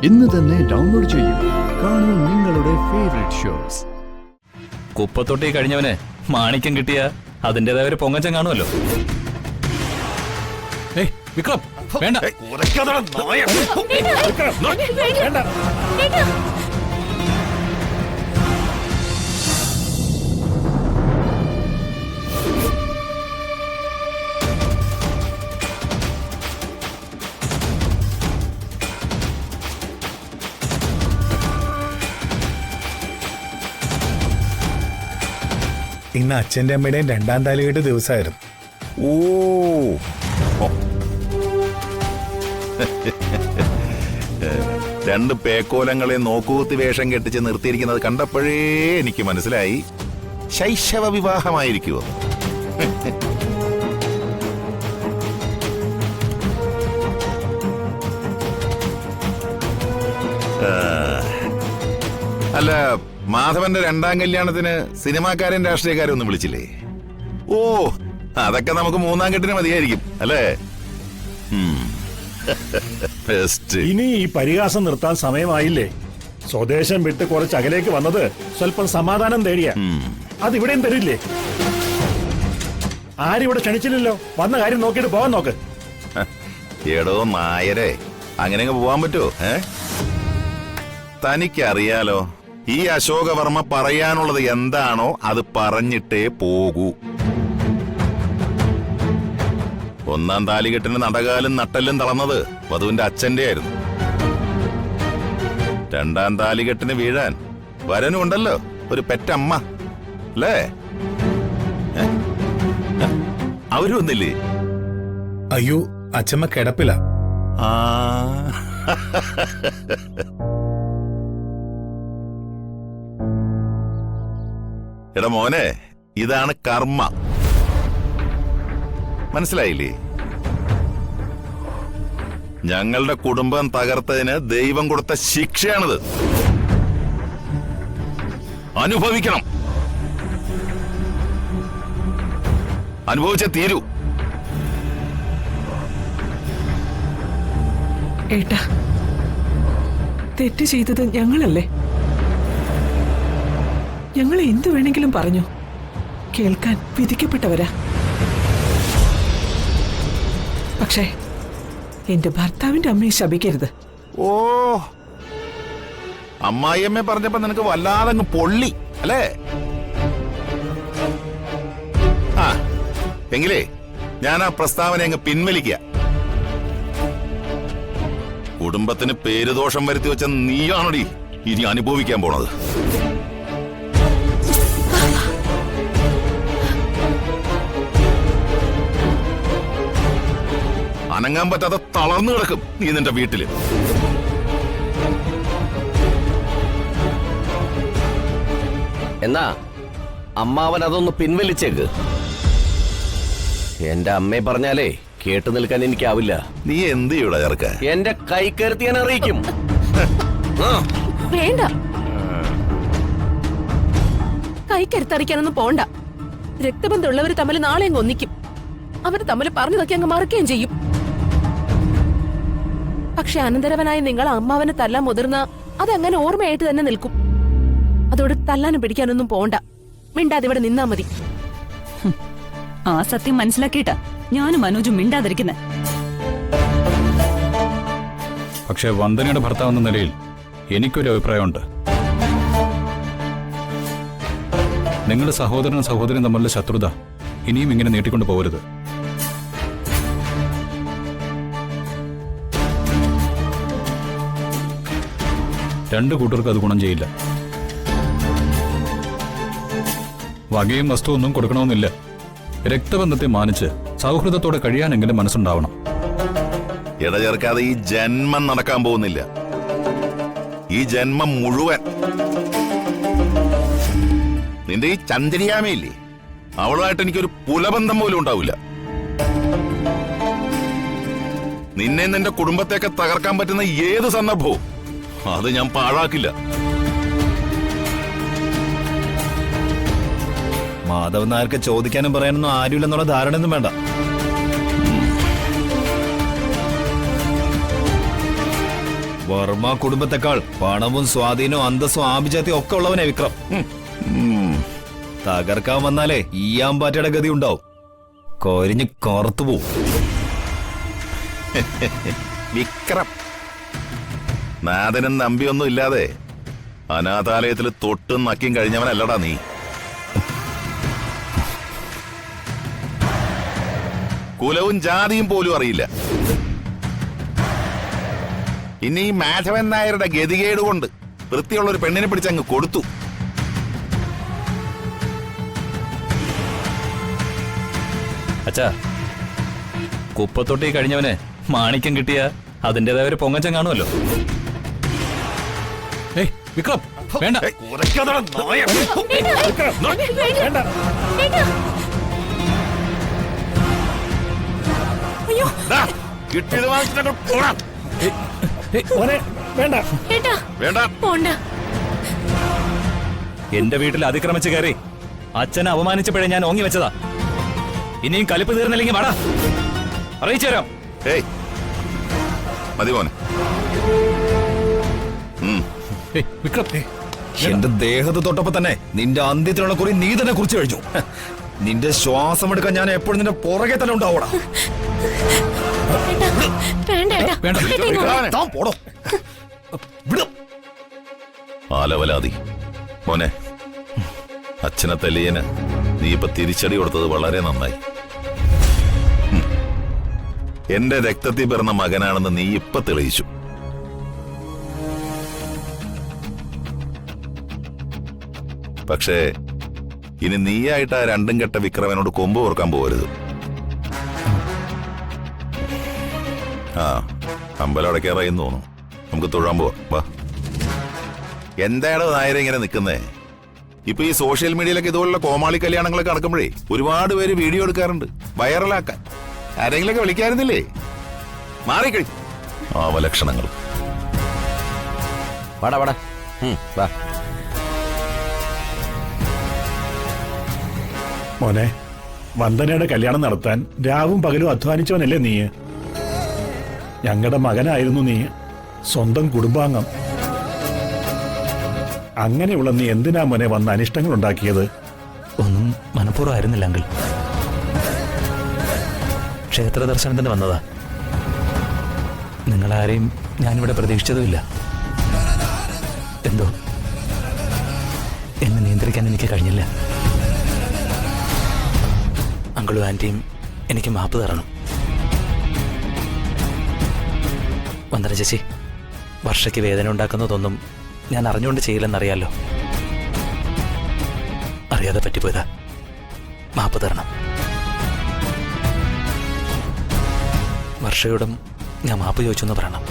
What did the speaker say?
ഇന്ന് തന്നെ ഡൗൺലോഡ് ചെയ്യൂ. കാണൂ നിങ്ങളുടെ ഫേവറേറ്റ് ഷോസ്. കുപ്പത്തൊട്ടി കഴിഞ്ഞവന് മാണിക്യം കിട്ടിയ അതിന്റേതായ ഒരു പൊങ്ങച്ചം കാണുമല്ലോ. വിക്രം വേണ്ട. ഇന്ന് അച്ഛൻ്റെ അമ്മയുടെയും രണ്ടാം താലികെട്ട് ദിവസമായിരുന്നു. ഓ രണ്ട് പേക്കോലങ്ങളെ നോക്കൂത്തി വേഷം കെട്ടിച്ച് നിർത്തിയിരിക്കുന്നത് കണ്ടപ്പോഴേ എനിക്ക് മനസ്സിലായി ശൈശവ വിവാഹമായിരിക്കുമോ. അല്ല, മാധവന്റെ രണ്ടാം കല്യാണത്തിന് സിനിമാക്കാരും രാഷ്ട്രീയക്കാരും ഒന്നും വിളിച്ചില്ലേ? ഓ, അതൊക്കെ നമുക്ക് മൂന്നാം കെട്ടിന് മതിയായിരിക്കും അല്ലേ? ഇനി ഈ പരിഹാസം നിർത്താൻ സമയമായില്ലേ? സ്വദേശം വിട്ട് കുറച്ച് അകലേക്ക് വന്നത് സ്വല്പം സമാധാനം തേടിയ. അതിവിടെയും തരില്ലേ? ആരിവിടെ ക്ഷണിച്ചില്ലല്ലോ. വന്ന കാര്യം നോക്കിയിട്ട് പോകാൻ നോക്ക്. എടോ നായരെ, അങ്ങനെ പോവാൻ പറ്റുമോ? തനിക്കറിയാലോ, ഈ അശോകവർമ്മ പറയാനുള്ളത് എന്താണോ അത് പറഞ്ഞിട്ടേ പോകൂ. ഒന്നാം താലികെട്ടിന് നടകാലും നട്ടെല്ലും തളർന്നത് വധുവിന്റെ അച്ഛന്റെ ആയിരുന്നു. രണ്ടാം താലികെട്ടിന് വീഴാൻ വരനും ഉണ്ടല്ലോ ഒരു പെറ്റമ്മ അല്ലേ? അവരും ഒന്നില്ലേ? അയ്യോ, അച്ഛമ്മ കിടപ്പില്ല. എടാ മോനെ, ഇതാണ് കർമ്മ. മനസ്സിലായില്ലേ? ഞങ്ങളുടെ കുടുംബം തകർത്തതിന് ദൈവം കൊടുത്ത ശിക്ഷയാണിത്. അനുഭവിക്കണം. അനുഭവിച്ചേ തീരൂ. ഏട്ടാ, തെറ്റ് ചെയ്തത് ഞങ്ങളല്ലേ? ഞങ്ങൾ എന്തു വേണമെങ്കിലും പറഞ്ഞു കേൾക്കാൻ വിധിക്കപ്പെട്ടവരാ. പക്ഷേ എന്റെ ഭർത്താവിന്റെ അമ്മയെ ശപിക്കരുത്. ഓ, അമ്മായിയമ്മയെ പറഞ്ഞപ്പോ നിനക്ക് വല്ലാതെ അങ്ങ് പൊള്ളി അല്ലേ? എങ്കിലേ ഞാൻ ആ പ്രസ്താവന അങ്ങ് പിൻവലിക്കുക. കുടുംബത്തിന് പേരുദോഷം വരുത്തി വെച്ച നീയാണോടി ഇനി അനുഭവിക്കാൻ പോണത്. അനങ്ങാൻ പറ്റാതെ തളർന്നു കിടക്കും നീ നിന്റെ വീട്ടില്. എന്നാ അമ്മാവൻ അതൊന്ന് പിൻവലിച്ചേക്ക്. എന്റെ അമ്മയെ പറഞ്ഞാലേ കേട്ടു നിൽക്കാൻ എനിക്കാവില്ല. നീ എന്ത് ചെയ്യൂടാ ചെറുക്ക? എന്റെ കൈ കരുത്തി ഞാൻ അറിയിക്കും. വേണ്ട, കൈ കരുത്തറിക്കാനൊന്നും പോണ്ട. രക്തബന്ധമുള്ളവര് തമ്മിൽ നാളെ അങ്ങ് ഒന്നിക്കും. അവര് തമ്മിൽ പറഞ്ഞതൊക്കെ അങ്ങ് മറക്കുകയും ചെയ്യും. പക്ഷെ അനന്തരവനായ നിങ്ങൾ അമ്മാവനെ തല്ലാൻ മുതിർന്ന അതങ്ങനെ ഓർമ്മയായിട്ട് തന്നെ നിൽക്കും. അതോട് തല്ലാനും പിടിക്കാനൊന്നും പോണ്ട. മിണ്ടാതെ ഇവിടെ നിന്നാ മതി. ആ സത്യം മനസ്സിലാക്കിയിട്ടാ ഞാനും മനോജും മിണ്ടാതിരിക്കുന്നെ. പക്ഷെ വന്ദനയുടെ ഭർത്താവ് എന്ന നിലയിൽ എനിക്കൊരു അഭിപ്രായമുണ്ട്. നിങ്ങളുടെ സഹോദരനും സഹോദരനും തമ്മിലുള്ള ശത്രുത ഇനിയും ഇങ്ങനെ നീട്ടിക്കൊണ്ടു പോകരുത്. രണ്ടു കൂട്ടർക്കും അത് ഗുണം ചെയ്യില്ല. വകയും വസ്തുവൊന്നും കൊടുക്കണമെന്നില്ല. രക്തബന്ധത്തെ മാനിച്ച് സൗഹൃദത്തോടെ കഴിയാനെങ്കിലും മനസ്സുണ്ടാവണം. ഇടചേർക്കാതെ ഈ ജന്മം നടക്കാൻ പോകുന്നില്ല. ഈ ജന്മം മുഴുവൻ നിന്റെ ഈ ചന്ദ്രിയാമയില്ലേ, അവളുമായിട്ട് എനിക്കൊരു പുലബന്ധം പോലും ഉണ്ടാവില്ല. നിന്നെ നിന്റെ കുടുംബത്തെയൊക്കെ തകർക്കാൻ പറ്റുന്ന ഏത് സന്ദർഭവും അത് ഞാൻ പാഴാക്കില്ല. മാധവൻ നായർക്ക് ചോദിക്കാനും പറയാനൊന്നും ആരുമില്ലെന്നുള്ള ധാരണയൊന്നും വേണ്ട. വർമ്മ കുടുംബത്തെക്കാൾ പണവും സ്വാധീനവും അന്തസ്സും ആഭിജാത്യവും ഒക്കെ ഉള്ളവനെ വിക്രം. തകർക്കാൻ വന്നാലേ ഈയാമ്പാറ്റയുടെ ഗതി ഉണ്ടാവും. കൊരിഞ്ഞ് കറുത്തു പോവും. വിക്രം നാഥനും നമ്പിയൊന്നും ഇല്ലാതെ അനാഥാലയത്തിൽ തൊട്ടും നക്കിയും കഴിഞ്ഞവനല്ലടാ നീ. കുലവും ജാതിയും പോലും അറിയില്ല. ഇനി ഈ മാധവൻ നായരുടെ ഗതികേട് കൊണ്ട് വൃത്തിയുള്ള ഒരു പെണ്ണിനെ പിടിച്ചങ്ങ് കൊടുത്തു. അച്ഛാ, കുപ്പത്തൊട്ടി കഴിഞ്ഞവന് മാണിക്യം കിട്ടിയ അതിൻ്റെതായ ഒരു പൊങ്ങച്ചം കാണുമല്ലോ. ഏയ് വിക്രം, വേണ്ട. കിട്ടിയത് വാങ്ങിച്ചിട്ടങ്ങ് പോടാ. മോനെ വേണ്ട. വേണ്ട. എന്റെ വീട്ടിൽ അതിക്രമിച്ച് കയറി അച്ഛനെ അപമാനിച്ചപ്പോഴേ ഞാൻ ഓങ്ങി വെച്ചതാ. ഇനിയും കലിപ്പ് തീർന്നില്ലെങ്കിൽ വാടാ, അറിയിച്ചു തരാം. ഏയ് മതി മോനെ. വിക്രം, എന്റെ ദേഹത്ത് തൊട്ടപ്പോ തന്നെ നിന്റെ അന്ത്യത്തിലുള്ള കുറി നീ തന്നെ കുറിച്ച് കഴിഞ്ഞു. നിന്റെ ശ്വാസം എടുക്കാൻ ഞാൻ എപ്പോഴും നിന്റെ പുറകെ തന്നെ ഉണ്ടാവണം. പോടോ. ആലവലാതി മോനെ, അച്ഛനെ തല്ലിയന് നീ ഇപ്പൊ തിരിച്ചടി കൊടുത്തത് വളരെ നന്നായി. എന്റെ രക്തത്തിൽ പിറന്ന മകനാണെന്ന് നീ ഇപ്പൊ തെളിയിച്ചു. പക്ഷേ ഇനി നീയായിട്ട് ആ രണ്ടും കെട്ട വിക്രമനോട് കൊമ്പ് ഓർക്കാൻ പോകരുത്. ആ അമ്പലം അടയ്ക്കാറായെന്ന് തോന്നുന്നു. നമുക്ക് തൊഴാൻ പോവാം. വാ. എന്താണോ നായരെ ഇങ്ങനെ നിൽക്കുന്നേ? ഇപ്പൊ ഈ സോഷ്യൽ മീഡിയയിലൊക്കെ ഇതുപോലുള്ള കോമാളി കല്യാണങ്ങളൊക്കെ നടക്കുമ്പോഴേ ഒരുപാട് പേര് വീഡിയോ എടുക്കാറുണ്ട് വൈറലാക്കാൻ. ആരെങ്കിലൊക്കെ വിളിക്കാറുന്നില്ലേ? മാറിക്കഴി അവലക്ഷണങ്ങൾ. വാടാ വാടാ. വാ. മോനെ, വന്ദനയുടെ കല്യാണം നടത്താൻ രാവും പകലും അധ്വാനിച്ചവനല്ലേ നീ? ഞങ്ങളുടെ മകനായിരുന്നു നീ, സ്വന്തം കുടുംബാംഗം. അങ്ങനെയുള്ള നീ എന്തിനാ മോനെ വന്ന് അനിഷ്ടങ്ങൾ ഉണ്ടാക്കിയത്? ഒന്നും മനഃപൂർവ്വമായിരുന്നില്ല അങ്കിൾ. ക്ഷേത്ര ദർശനത്തിന് വന്നതാ. നിങ്ങളാരെയും ഞാനിവിടെ പ്രതീക്ഷിച്ചതുമില്ല. എന്തോ എന്നെ നിയന്ത്രിക്കാൻ എനിക്ക് കഴിഞ്ഞില്ല. അങ്കിളും ആന്റിയും എനിക്ക് മാപ്പ് തരണം. വന്ദന ചേച്ചി, വർഷയ്ക്ക് വേദന ഉണ്ടാക്കുന്നതൊന്നും ഞാൻ അറിഞ്ഞുകൊണ്ട് ചെയ്യില്ലെന്നറിയാലോ. അറിയാതെ പറ്റിപ്പോയതാ. മാപ്പ് തരണം. വർഷയോടും ഞാൻ മാപ്പ് ചോദിച്ചെന്ന് പറയണം.